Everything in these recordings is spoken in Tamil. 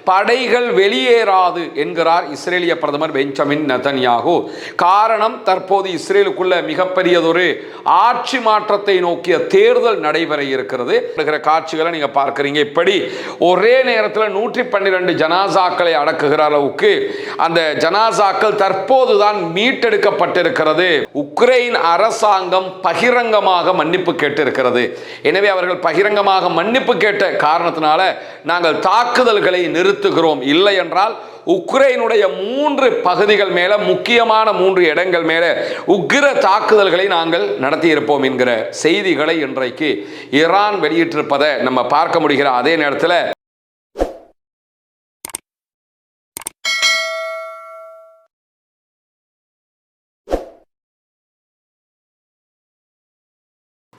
படைகள் வெளியேறாது என்கிறார் இஸ்ரேலிய பிரதமர் பெஞ்சமின் நெதன்யாகு. காரணம், தற்போது இஸ்ரேலுக்குள்ள மிகப்பெரியதொரு ஆட்சி மாற்றத்தை நோக்கிய தேர்தல் நடைபெற இருக்கிறது. காட்சிகளை நீங்க பார்க்கிறீங்க. இப்படி ஒரே நேரத்தில் 112 ஜனாசாக்களை அடக்குகிற அளவுக்கு அந்த ஜனாசாக்கள் தற்போதுதான் மீட்டெடுக்கப்பட்டிருக்கிறது. உக்ரைன் அரசாங்கம் பகிரங்கமாக மன்னிப்பு கேட்டிருக்கிறது. எனவே அவர்கள் பகிரங்கமாக மன்னிப்பு கேட்ட காரணத்தினால நாங்கள் தாக்குதல்களை நிறுத்துகிறோம், இல்லை என்றால் உக்ரைனுடைய 3 பகுதிகள் மேல, முக்கியமான 3 இடங்கள் மேல உக்கிர தாக்குதல்களை நாங்கள் நடத்தியிருப்போம் என்கிற செய்திகளை இன்றைக்கு ஈரான் வெளியிட்டிருப்பதை நம்ம பார்க்க முடிகிற அதே நேரத்தில்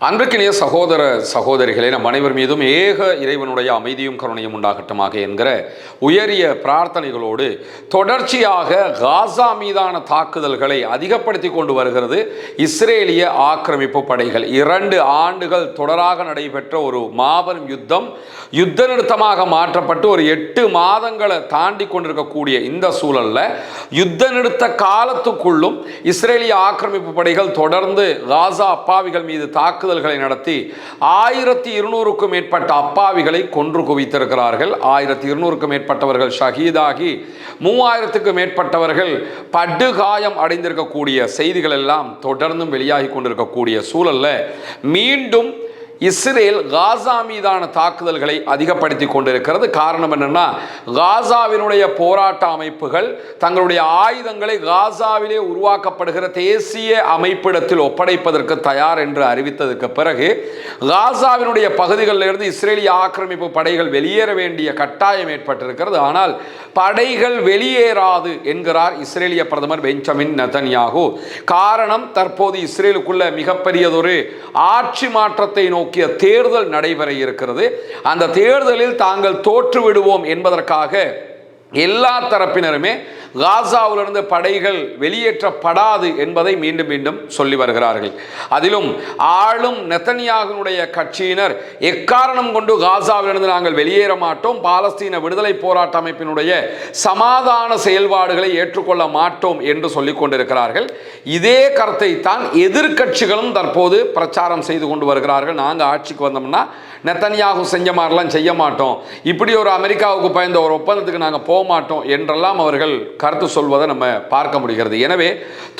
அன்றைக்கினிய சகோதர சகோதரிகளே, நம் அனைவர் மீதும் ஏக இறைவனுடைய அமைதியும் கருணையும் உண்டாகட்டுமாக என்கிற உயரிய பிரார்த்தனைகளோடு தொடர்ச்சியாக காசா மீதான தாக்குதல்களை அதிகப்படுத்தி கொண்டு வருகிறது இஸ்ரேலிய ஆக்கிரமிப்பு படைகள். 2 ஆண்டுகள் தொடராக நடைபெற்ற ஒரு மாபெரும் யுத்த நிறுத்தமாக மாற்றப்பட்டு ஒரு 8 மாதங்களை தாண்டி கொண்டிருக்கக்கூடிய இந்த சூழல்ல யுத்த நிறுத்த காலத்துக்குள்ளும் இஸ்ரேலிய ஆக்கிரமிப்பு படைகள் தொடர்ந்து காசா அப்பாவிகள் மீது தாக்குதல்களை நடத்தி 1200க்கும் மேற்பட்ட அப்பாவிகளை கொன்று குவித்திருக்கிறார்கள். 1200க்கும் மேற்பட்டவர்கள் ஷஹீதாகி 3000க்கும் மேற்பட்டவர்கள் படுகாயம் அடைந்திருக்கக்கூடிய செய்திகள் எல்லாம் தொடர்ந்தும் வெளியாகி கொண்டிருக்கக்கூடிய சூழல்ல மீண்டும் இஸ்ரேல் காசா மீதான தாக்குதல்களை அதிகப்படுத்தி கொண்டிருக்கிறது. காரணம் என்னன்னா, காசாவினுடைய போராட்ட அமைப்புகள் தங்களுடைய ஆயுதங்களை காசாவிலே உருவாக்கப்படுகிற தேசிய அமைப்பிடத்தில் ஒப்படைப்பதற்கு தயார் என்று அறிவித்ததற்கு பிறகு காசாவினுடைய பகுதிகளிலிருந்து இஸ்ரேலிய ஆக்கிரமிப்பு படைகள் வெளியேற வேண்டிய கட்டாயம் ஏற்பட்டிருக்கிறது. ஆனால் படைகள் வெளியேறாது என்கிறார் இஸ்ரேலிய பிரதமர் பெஞ்சமின் நெதன்யாகு. காரணம், தற்போது இஸ்ரேலுக்குள்ள மிகப்பெரியதொரு ஆட்சி மாற்றத்தை நோக்கிய தேர்தல் நடைபெற இருக்கிறது. அந்த தேர்தலில் தாங்கள் தோற்று விடுவோம் என்பதற்காக எல்லா தரப்பினருமே காசாவிலிருந்து படைகள் வெளியேற்றப்படாது என்பதை மீண்டும் மீண்டும் சொல்லி வருகிறார்கள். அதிலும் ஆளும் நெதன்யாகுனுடைய கட்சியினர் எக்காரணம் கொண்டு காசாவிலிருந்து நாங்கள் வெளியேற மாட்டோம், பாலஸ்தீன விடுதலை போராட்ட அமைப்பினுடைய சமாதான செயல்பாடுகளை ஏற்றுக்கொள்ள மாட்டோம் என்று சொல்லிக் கொண்டிருக்கிறார்கள். இதே கருத்தை தான் எதிர்க்கட்சிகளும் தற்போது பிரச்சாரம் செய்து கொண்டு வருகிறார்கள். நாங்கள் ஆட்சிக்கு வந்தோம்னா நெதன்யாகு செஞ்ச மாதிரிலாம் செய்ய மாட்டோம், இப்படி ஒரு அமெரிக்காவுக்கு பயந்த ஒரு ஒப்பந்தத்துக்கு நாங்கள் போக மாட்டோம் என்றெல்லாம் அவர்கள் கருத்து சொல்வதை நம்ம பார்க்க முடிகிறது. எனவே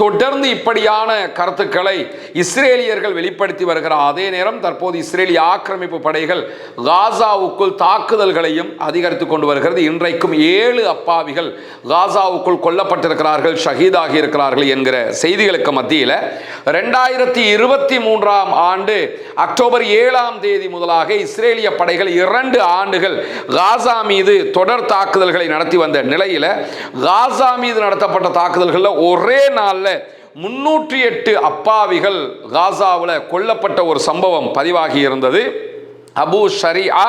தொடர்ந்து இப்படியான கருத்துக்களை இஸ்ரேலியர்கள் வெளிப்படுத்தி வருகிற அதே நேரம் தற்போது இஸ்ரேலிய ஆக்கிரமிப்பு படைகள் காசாவுக்குள் தாக்குதல்களையும் அதிகரித்துக் கொண்டு வருகிறது. இன்றைக்கும் 7 அப்பாவிகள் காசாவுக்குள் கொல்லப்பட்டிருக்கிறார்கள், ஷஹீதாகி இருக்கிறார்கள் என்கிற செய்திகளுக்கு மத்தியில் 2023ஆம் ஆண்டு அக்டோபர் 7ஆம் தேதி முதலாக இஸ்ரேலிய படைகள் 2 ஆண்டுகள் காசா மீது தொடர் தாக்குதல்களை நடத்தி வந்த நிலையில் காசா மீது நடத்தப்பட்ட தாக்குதல்களில் ஒரே நாளில் 308 அப்பாவிகள் காசாவில் கொல்லப்பட்ட ஒரு சம்பவம் பதிவாகி இருந்தது. அபு ஷரியா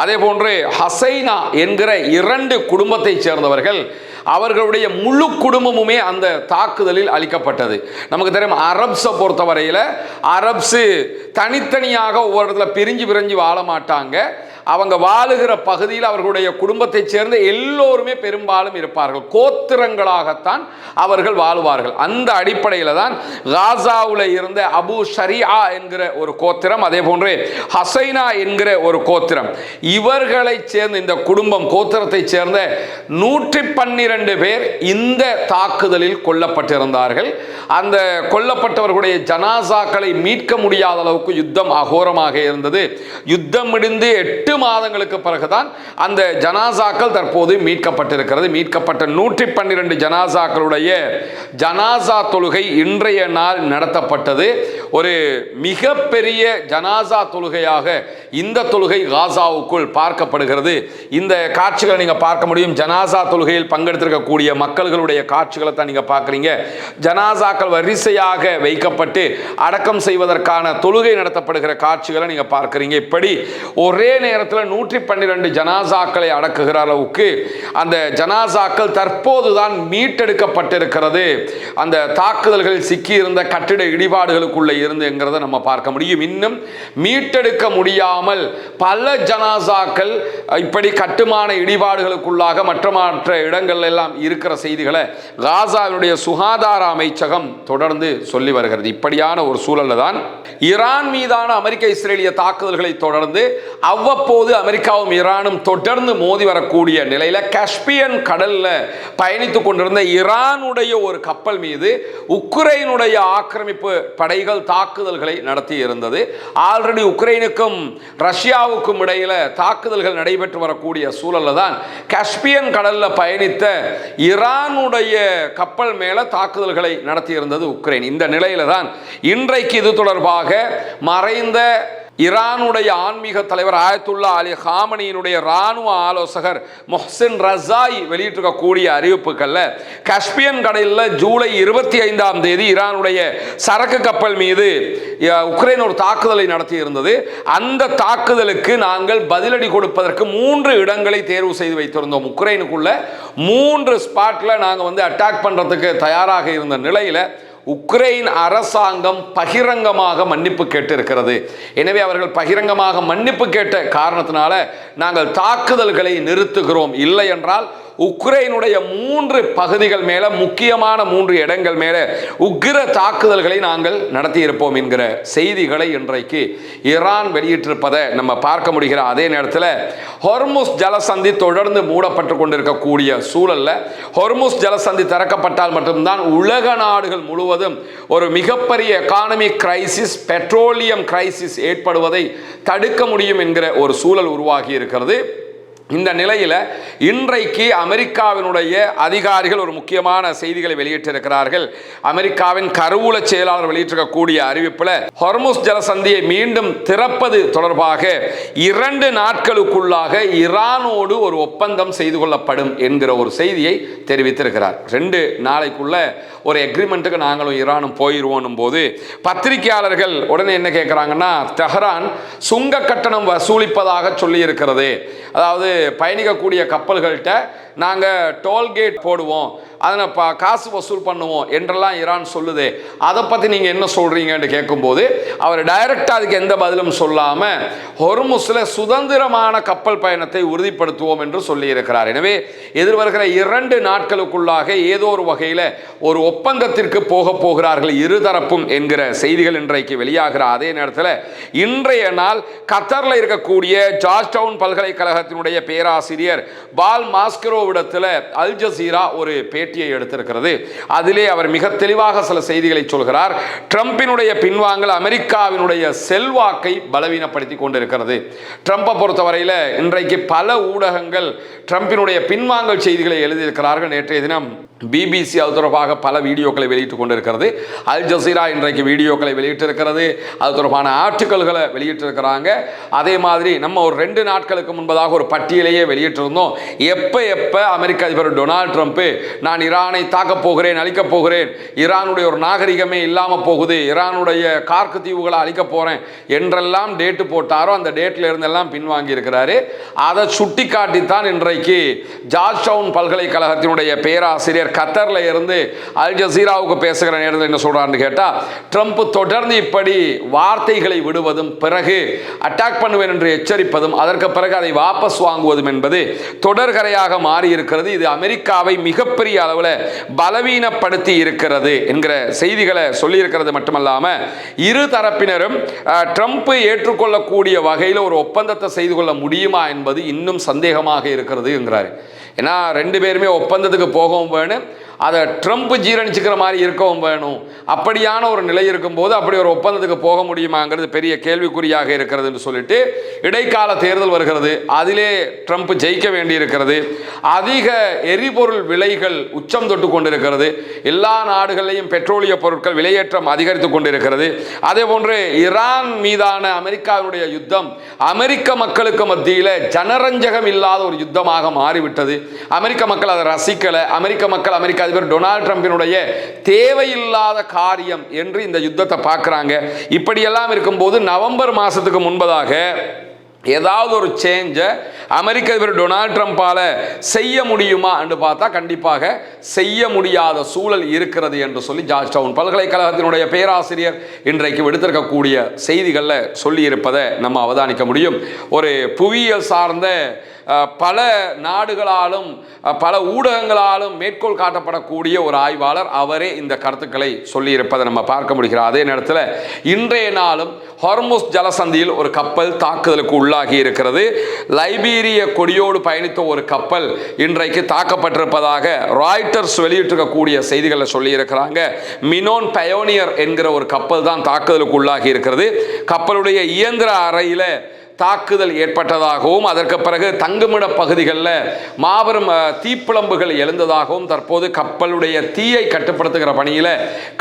அதே போன்று ஹசைனா என்கிற 2 குடும்பத்தைச் சேர்ந்தவர்கள், அவர்களுடைய முழு குடும்பமுமே அந்த தாக்குதலில் அளிக்கப்பட்டது. நமக்கு தெரியும், அரப்ஸை பொறுத்தவரையில் அரப்ஸு தனித்தனியாக ஒவ்வொரு இடத்துல பிரிஞ்சு வாழ மாட்டாங்க. அவங்க வாழுகிற பகுதியில் அவர்களுடைய குடும்பத்தைச் சேர்ந்த எல்லோருமே பெரும்பாலும் இருப்பார்கள். கோத்திரங்களாகத்தான் அவர்கள் வாழுவார்கள். அந்த அடிப்படையில் தான் காசாவில் இருந்த அபு ஷரியா என்கிற ஒரு கோத்திரம், அதே போன்று ஹசைனா என்கிற ஒரு கோத்திரம், இவர்களை சேர்ந்த இந்த குடும்பம் கோத்திரத்தை சேர்ந்த 112 பேர் இந்த தாக்குதலில் கொல்லப்பட்டிருந்தார்கள். அந்த கொல்லப்பட்டவர்களுடைய ஜனாசாக்களை மீட்க முடியாத அளவுக்கு யுத்தம் அகோரமாக இருந்தது. யுத்தம் முடிந்து 8 மாதங்களுக்கு பிறகுதான் அந்த ஜனாசாக்கள் தற்போது மீட்கப்பட்டிருக்கிறது. மீட்கப்பட்ட 112 ஜனாசாக்களுடைய ஜனாசா தொழுகை இன்றைய நாள் நடத்தப்பட்டது. ஒரு மிகப்பெரிய ஜனாசா தொழுகையாக இந்த தொழுகை காசாவுக்குள் பார்க்கப்படுகிறது. இந்த காட்சிகளை நீங்க பார்க்க முடியும். ஜனாசா தொழுகையில் பங்கெடுத்திருக்கக்கூடிய மக்களுடைய காட்சிகளை தான் நீங்க பார்க்குறீங்க. ஜனாசாக்கள் வரிசையாக வைக்கப்பட்டு அடக்கம் செய்வதற்கான தொழுகை நடத்தப்படுகிற காட்சிகளை நீங்க பார்க்குறீங்க. இப்படி ஒரே நேரத்தில் 112 ஜனாசாக்களை அடக்குகிற அளவுக்கு அந்த ஜனாசாக்கள் தற்போதுதான் மீட்டெடுக்கப்பட்டிருக்கிறது. அந்த தாக்குதல்களில் சிக்கி இருந்த கட்டிட இடிபாடுகளுக்குள்ள இருந்து என்கிறத நம்ம பார்க்க முடியும். இன்னும் மீட்டெடுக்க முடியாமல் முடியாமல் பல ஜனாசாக்கள் இப்படி கட்டுமான இடிபாடுகளுக்குள்ளாக மற்ற இடங்கள் எல்லாம் இருக்கிற செய்திகளை காசாவினுடைய சுகாதார அமைச்சகம் தொடர்ந்து சொல்லி வருகிறது. இப்படியான ஒரு சூழல்ல தான் ஈரான் மீதான அமெரிக்க இஸ்ரேலிய தாக்குதல்களை தொடர்ந்து அவ்வப்போது அமெரிக்காவும் ஈரானும் தொடர்ந்து மோதி வரக்கூடிய நிலையில காஸ்பியன் கடல்ல பயணித்துக் கொண்டிருந்த ஈரானுடைய ஒரு கப்பல் மீது உக்ரைனுடைய ஆக்கிரமிப்பு படைகள் தாக்குதல்களை நடத்தி இருந்தது. ஆல்ரெடி உக்ரைனுக்கும் ரஷ்யாவுக்கும் இடையில தாக்குதல்கள் நடைபெற்று வரக்கூடிய சூழல்ல தான் காஸ்பியன் கடல்ல பயணித்த ஈரானுடைய கப்பல் மேல தாக்குதல்களை நடத்தி இருந்தது உக்ரைன். இந்த நிலையில தான் இன்றைக்கு இது தொடர்பாக மறைந்த ஈரானுடைய ஆன்மீக தலைவர் ஆயத்துல்லா அலி ஹாமனியினுடைய இராணுவ ஆலோசகர் மொஹ்சின் ரஸாய் வெளியிட்டிருக்கக்கூடிய அறிவிப்புகளில் காஸ்பியன் கடலில் ஜூலை 25ஆம் தேதி ஈரானுடைய சரக்கு கப்பல் மீது உக்ரைன் ஒரு தாக்குதலை நடத்தி இருந்தது. அந்த தாக்குதலுக்கு நாங்கள் பதிலடி கொடுப்பதற்கு 3 இடங்களை தேர்வு செய்து வைத்திருந்தோம். உக்ரைனுக்குள்ள 3 ஸ்பாட்ல நாங்கள் அட்டாக் பண்றதுக்கு தயாராக இருந்த நிலையில உக்ரைன் அரசாங்கம் பகிரங்கமாக மன்னிப்பு கேட்டிருக்கிறது. எனவே அவர்கள் பகிரங்கமாக மன்னிப்பு கேட்ட காரணத்தினால நாங்கள் தாக்குதல்களை நிறுத்துகிறோம், இல்லை என்றால் உக்ரைனுடைய 3 பகுதிகள் மேல முக்கியமான 3 இடங்கள் மேல உக்கிர தாக்குதல்களை நாங்கள் நடத்தி இருப்போம் என்கிற செய்திகளை இன்றைக்கு ஈரான் வெளியிட்டிருப்பதை நம்ம பார்க்க முடிகிற அதே நேரத்தில் ஹொர்முஸ் ஜலசந்தி தொடர்ந்து மூடப்பட்டு கொண்டிருக்கக்கூடிய சூழல்ல ஹொர்முஸ் ஜலசந்தி திறக்கப்பட்டால் மட்டும்தான் உலக நாடுகள் முழுவதும் ஒரு மிகப்பெரிய எகானமிக் கிரைசிஸ், பெட்ரோலியம் கிரைசிஸ் ஏற்படுவதை தடுக்க முடியும் என்கிற ஒரு சூழல் உருவாகி இருக்கிறது. இந்த நிலையில் இன்றைக்கு அமெரிக்காவினுடைய அதிகாரிகள் ஒரு முக்கியமான செய்திகளை வெளியிட்டிருக்கிறார்கள். அமெரிக்காவின் கருவூல செயலாளர் வெளியிட்டிருக்கக்கூடிய அறிவிப்பில் ஹொர்முஸ் ஜலசந்தியை மீண்டும் திறப்பது தொடர்பாக 2 நாட்களுக்குள்ளாக ஈரானோடு ஒரு ஒப்பந்தம் செய்து கொள்ளப்படும் என்கிற ஒரு செய்தியை தெரிவித்திருக்கிறார். 2 நாளைக்குள்ள ஒரு எக்ரிமெண்ட்டுக்கு நாங்களும் ஈரானும் போயிடுவோம் போது பத்திரிகையாளர்கள் உடனே என்ன கேட்குறாங்கன்னா, தெஹ்ரான் சுங்க கட்டணம் வசூலிப்பதாக சொல்லி இருக்கிறது. அதாவது பயணிக்கக்கூடிய கப்பல்கள்கிட்ட நாங்கள் டோல்கேட் போடுவோம், அதனை காசு வசூல் பண்ணுவோம் என்றெல்லாம் ஈரான் சொல்லுது. அதை பற்றி நீங்கள் என்ன சொல்கிறீங்கன்னு கேட்கும்போது அவர் டைரக்டாக அதுக்கு எந்த பதிலும் சொல்லாமல் ஹொர்முஸில் சுதந்திரமான கப்பல் பயணத்தை உறுதிப்படுத்துவோம் என்று சொல்லியிருக்கிறார். எனவே எதிர்வருகிற 2 நாட்களுக்குள்ளாக ஏதோ ஒரு வகையில் ஒரு ஒப்பந்தத்திற்கு போகிறார்கள் இருதரப்பும் என்கிற செய்திகள் இன்றைக்கு வெளியாகிற அதே நேரத்தில் இன்றைய நாள் கத்தரில் இருக்கக்கூடிய ஜார்ஜ் டவுன் பல்கலைக்கழகத்தினுடைய பேராசிரியர் பால் மாஸ்கரோவிடத்தில் அல் ஜசீரா ஒரு பேட்டியை எடுத்திருக்கிறது. அதிலே அவர் மிக தெளிவாக சில செய்திகளை சொல்கிறார். ட்ரம்பினுடைய பின்வாங்கல் அமெரிக்காவினுடைய செல்வாக்கை பலவீனப்படுத்தி கொண்டிருக்கிறது. ட்ரம்பை பொறுத்தவரையில் இன்றைக்கு பல ஊடகங்கள் ட்ரம்பினுடைய பின்வாங்கல் செய்திகளை எழுதியிருக்கிறார்கள். நேற்றைய தினம் பிபிசி அது தொடர்பாக பல வீடியோக்களை வெளியிட்டுக் கொண்டிருக்கிறது. அல் ஜசீரா இன்றைக்கு வீடியோக்களை வெளியிட்டிருக்கிறது, அது தொடர்பான ஆர்டிக்கல்களை வெளியிட்டிருக்கிறாங்க. அதே மாதிரி நம்ம ஒரு 2 நாட்களுக்கு முன்பதாக ஒரு பட்டியலையே வெளியிட்டிருந்தோம். எப்போ அமெரிக்க அதிபர் டொனால்ட் ட்ரம்ப் நான் ஈரானை தாக்கப் போகிறேன், அழிக்கப் போகிறேன், ஈரானுடைய ஒரு நாகரிகமே இல்லாமல் போகுது, ஈரானுடைய கார்க்கு தீவுகளை அழிக்க போறேன் என்றெல்லாம் டேட்டு போட்டாரோ அந்த டேட்ல இருந்தெல்லாம் பின்வாங்கி இருக்கிறாரு. அதை சுட்டி காட்டித்தான் இன்றைக்கு ஜார்ஜ் டவுன் பல்கலைக்கழகத்தினுடைய பேராசிரியர் கத்தர்ல இருந்து அல் ஜசீராவுக்கு பேசுகிற நேரத்தில் என்ன சொல்றாருன்னு கேட்டா, ட்ரம்ப் தொடர்ந்து இப்படி வார்த்தைகளை விடுவதும் பிறகு அட்டாக் பண்ணுவேன் என்று எச்சரிப்பதும் அதற்கு பிறகு அதை வாபஸ் வாங்குவதும் என்பது தொடர்கரையாக மாறி இருக்கிறது. இது அமெரிக்காவை மிகப்பெரிய அளவில் பலவீனப்படுத்தி இருக்கிறது என்கிற செய்திகளை சொல்லி இருக்கிறது மட்டுமல்லாம இரு தரப்பினரும் ட்ரம்ப் ஏற்றுக்கொள்ளக்கூடிய வகையில் ஒரு ஒப்பந்தத்தை செய்து கொள்ள முடியுமா என்பது இன்னும் சந்தேகமாக இருக்கிறது என்கிறார். ஏன்னா 2 பேருமே ஒப்பந்தத்துக்கு போகவும் வேணும், அதை ட்ரம்ப் ஜீரணிச்சுக்கிற மாதிரி இருக்கவும் வேணும். அப்படியான ஒரு நிலை இருக்கும்போது அப்படி ஒரு ஒப்பந்தத்துக்கு போக முடியுமாங்கிறது பெரிய கேள்விக்குறியாக இருக்கிறது என்று சொல்லிட்டு இடைக்கால தேர்தல் வருகிறது, அதிலே ட்ரம்ப் ஜெயிக்க வேண்டி இருக்கிறது. அதிக எரிபொருள் விலைகள் உச்சம் தொட்டு கொண்டிருக்கிறது. எல்லா நாடுகளிலையும் பெட்ரோலிய பொருட்கள் விலையேற்றம் அதிகரித்து கொண்டிருக்கிறது. அதே போன்று ஈரான் மீதான அமெரிக்காவுடைய யுத்தம் அமெரிக்க மக்களுக்கு மத்தியில் ஜனரஞ்சகம் இல்லாத ஒரு யுத்தமாக மாறிவிட்டது. அமெரிக்க மக்கள் அதை ரசிக்கல. அமெரிக்க மக்கள் அமெரிக்க அதிபர் டொனால்ட் ட்ரம்பினுடைய தேவையில்லாத காரியம் என்று இந்த யுத்தத்தை பார்க்கிறாங்க. இப்படியெல்லாம் இருக்கும்போது நவம்பர் மாசத்துக்கு முன்பதாக ஏதாவது ஒரு சேஞ்சை அமெரிக்க அதிபர் டொனால்ட் ட்ரம்பால் செய்ய முடியுமா என்று பார்த்தா கண்டிப்பாக செய்ய முடியாத சூழல் இருக்கிறது என்று சொல்லி ஜார்ஜ் டவுன் பல்கலைக்கழகத்தினுடைய பேராசிரியர் இன்றைக்கு விடுத்திருக்கக்கூடிய செய்திகளில் சொல்லியிருப்பதை நம்ம அவதானிக்க முடியும். ஒரு புவியியல் சார்ந்த பல நாடுகளாலும் பல ஊடகங்களாலும் மேற்கோள் காட்டப்படக்கூடிய ஒரு ஆய்வாளர் அவரே இந்த கருத்துக்களை சொல்லியிருப்பதை நம்ம பார்க்க முடிகிறது. அதே நேரத்தில் இன்றைய நாளும் ஹார்முஸ் ஜலசந்தியில் ஒரு கப்பல் தாக்குதலுக்கு உள்ளாகி இருக்கிறது. லைபீரிய கொடியோடு பயணித்த ஒரு கப்பல் இன்றைக்கு தாக்கப்பட்டிருப்பதாக ராய்ட்டர்ஸ் வெளியிட்டிருக்கக்கூடிய செய்திகளை சொல்லியிருக்கிறாங்க. மினோன் பயோனியர் என்கிற ஒரு கப்பல் தான் தாக்குதலுக்கு உள்ளாகி இருக்கிறது. கப்பலுடைய இயந்திர அறையில் தாக்குதல் ஏற்பட்டதாகவும் அதற்கு பிறகு தங்குமிட பகுதிகளில் மாபெரும் தீப்பிழம்புகள் எழுந்ததாகவும் தற்போது கப்பலுடைய தீயை கட்டுப்படுத்துகிற பணியில்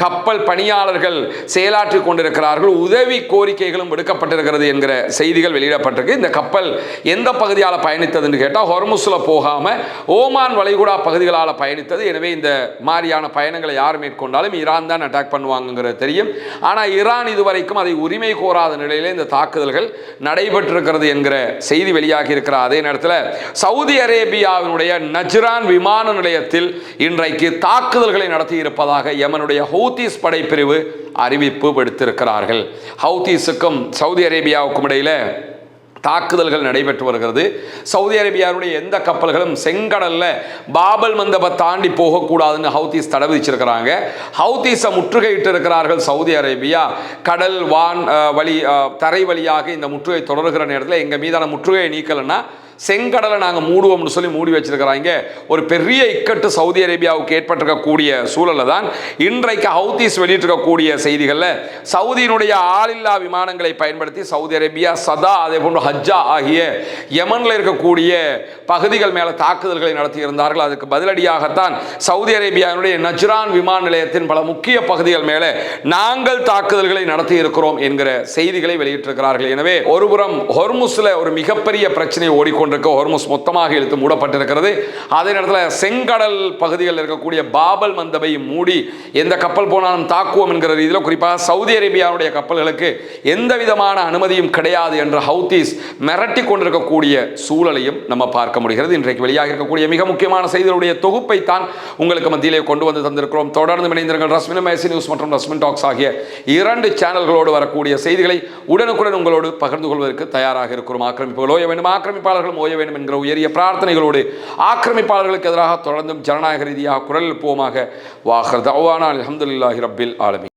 கப்பல் பணியாளர்கள் செயலாற்றி கொண்டிருக்கிறார்கள். உதவி கோரிக்கைகளும் விடுக்கப்பட்டிருக்கிறது என்கிற செய்திகள் வெளியிடப்பட்டிருக்கு. இந்த கப்பல் எந்த பகுதியால் பயணித்ததுன்னு கேட்டால் ஹொர்முஸில் போகாமல் ஓமான் வளைகுடா பகுதிகளால் பயணித்தது. எனவே இந்த மாதிரியான பயணங்களை யார் மேற்கொண்டாலும் ஈரான் தான் அட்டாக் பண்ணுவாங்கிறது தெரியும். ஆனால் ஈரான் இதுவரைக்கும் அதை உரிமை கோராத நிலையிலே இந்த தாக்குதல்கள் நடைபெற்று இருக்கிறது என்கிற செய்தி வெளியாகி இருக்கிற அதே நேரத்தில் சவுதி அரேபியாவினுடைய நஜ்ரான் விமான நிலையத்தில் இன்றைக்கு தாக்குதல்களை நடத்தி இருப்பதாக யமனுடைய ஹவுதீஸ் படைப்பிரிவு அறிவிப்பு விடுத்திருக்கிறார்கள். ஹவுதீஸுக்கும் சவுதி அரேபியாவுக்கும் இடையில தாக்குதல்கள் நடைபெற்று வருகிறது. சவுதி அரேபியாவுடைய எந்த கப்பல்களும் செங்கடலில் பாபல் மந்தபை தாண்டி போகக்கூடாதுன்னு ஹவுதீஸ் தடை விதிச்சிருக்கிறாங்க. ஹவுதீஸை முற்றுகையிட்டு இருக்கிறார்கள் சவுதி அரேபியா. கடல் வான் வழி தரை வழியாக இந்த முற்றுகை தொடர்கிற நேரத்தில் எங்கள் மீதான முற்றுகையை நீக்கலைன்னா செங்கடலை நாங்கள் மூடுவோம்னு சொல்லி மூடி வச்சிருக்கிறாங்க. ஒரு பெரிய இக்கட்டு சவுதி அரேபியாவுக்கு ஏற்பட்டிருக்கக்கூடிய சூழலில் தான் இன்றைக்கு ஹவுதீஸ் வெளியிட்டிருக்கக்கூடிய செய்திகளில் சவுதியினுடைய ஆளில்லா விமானங்களை பயன்படுத்தி சவுதி அரேபியா சதா அதே போன்று ஹஜ்ஜா ஆகிய யமனில் இருக்கக்கூடிய பகுதிகள் மேலே தாக்குதல்களை நடத்தியிருந்தார்கள். அதுக்கு பதிலடியாகத்தான் சவுதி அரேபியாவுடைய நஜ்ரான் விமான நிலையத்தின் பல முக்கிய பகுதிகள் மேலே நாங்கள் தாக்குதல்களை நடத்தி இருக்கிறோம் என்கிற செய்திகளை வெளியிட்டிருக்கிறார்கள். எனவே ஒருபுறம் ஹொர்முஸில் ஒரு மிகப்பெரிய பிரச்சனை ஓடிக்கொண்டு ஹொர்முஸ் மொத்தமாக இழுத்து மூடப்பட்டிருக்கிறது. அதே நேரத்தில் செங்கடல் பகுதிகளில் இருக்கக்கூடிய பாபல் மந்தபை மூடி எந்த கப்பல் போனாலும் தாக்குவோம் என்கிற ரீதியில் குறிப்பாக சவுதி அரேபியாவுடைய கப்பல்களுக்கு எந்த விதமான அனுமதியும் கிடையாது என்று ஹவுதீஸ் மிரட்டி கொண்டிருக்கக்கூடிய சூழலையும் நம்ம பார்க்க முடிகிறது. இன்றைக்கு வெளியாக இருக்கக்கூடிய மிக முக்கியமான செய்திகளுடைய தொகுப்பை தான் உங்களுக்கு மத்தியிலே கொண்டு வந்து தந்திருக்கிறோம். தொடர்ந்து இணைந்திருங்கள். ரஸ்மின் மேசி நியூஸ் மற்றும் ரஸ்மின் டாக்ஸ் ஆகிய 2 சேனல்களோடு வரக்கூடிய செய்திகளை உடனுக்குடன் உங்களோடு பகிர்ந்து கொள்வதற்கு தயாராக இருக்கிறோம். ஆக்கிரமிப்புகள் ஓய வேண்டும், ஆக்கிரமிப்பாளர்கள் ஓய வேண்டும் என்கிற உயரிய பிரார்த்தனைகளோடு ஆக்கிரமிப்பாளர்களுக்கு எதிராக தொடர்ந்தும் ஜனநாயக ரீதியாக குரல் எழுப்புவோமாக. வாஹர் தஅவானா அல்ஹம்துலில்லாஹி ரப்பில் ஆலமீன்.